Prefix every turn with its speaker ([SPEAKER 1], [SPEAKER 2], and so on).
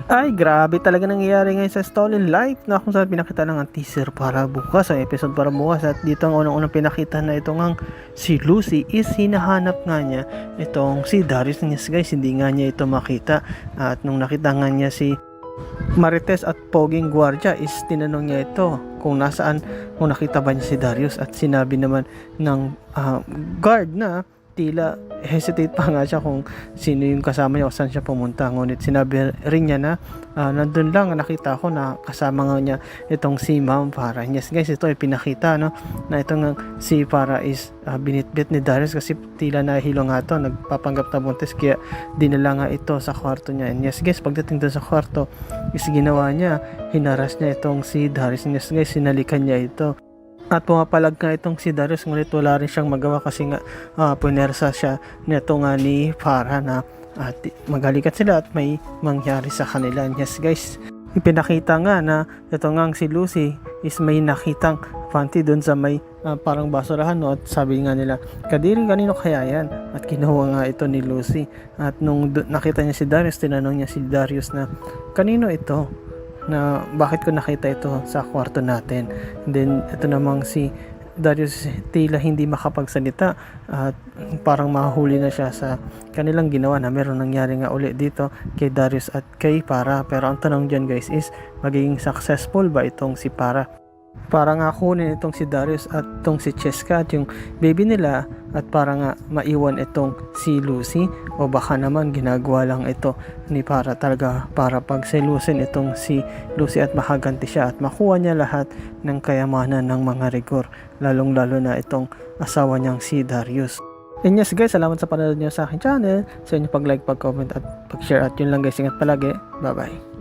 [SPEAKER 1] Ay, grabe talaga nangyayari ngayon sa Stolen Life na kung saan pinakita lang ang teaser para bukas, ang episode para bukas. At dito ang unang-unang pinakita na ito ngang si Lucy is hinahanap nga niya itong si Darius niya guys, hindi nga niya ito makita. At nung nakita nga niya si Marites at Poging Guardia is tinanong niya ito kung nasaan, kung nakita ba niya si Darius, at sinabi naman ng guard na tila hesitate pa nga siya kung sino yung kasama niya o saan siya pumunta. Ngunit sinabi rin niya na nandun lang, nakita ko na kasama nga niya itong si Ma'am Farah. Yes guys, ito ay pinakita no, na itong si Farah is binitbit ni Darius kasi tila nahilo nga ito, nagpapanggap na buntis, kaya dinala nga ito sa kwarto niya. And yes guys, pagdating doon sa kwarto is ginawa niya, hinaras niya itong si Darius. Yes guys, sinalikan niya ito. At pumapalag nga itong si Darius, ngunit wala rin siyang magawa kasi nga punersa siya nito nga ni Farah na magalikat sila at may mangyari sa kanila. Yes guys, ipinakita nga na ito nga si Lucy is may nakitang panty doon sa may parang basurahan, no? At sabi nga nila, Kadiri, kanino kaya yan? At kinuha nga ito ni Lucy. At nung nakita niya si Darius, tinanong niya si Darius na kanino ito, na bakit ko nakita ito sa kwarto natin. And then ito namang si Darius tila hindi makapagsalita at parang mahuli na siya sa kanilang ginawa na meron nangyari nga uli dito kay Darius at kay Farah. Pero ang tanong dyan guys is, magiging successful ba itong si Farah para nga kunin itong si Darius at itong si Cheska at yung baby nila, at para nga maiwan itong si Lucy, o baka naman ginagawa lang ito ni Farah talaga para pagselusin itong si Lucy at makaganti siya at makuha niya lahat ng kayamanan ng mga rigor, lalong lalo na itong asawa niyang si Darius. And yes guys, salamat sa panonood niyo sa aking channel, sa inyong pag-like, pag-comment at pag-share, at yun lang guys, ingat palagi, bye bye.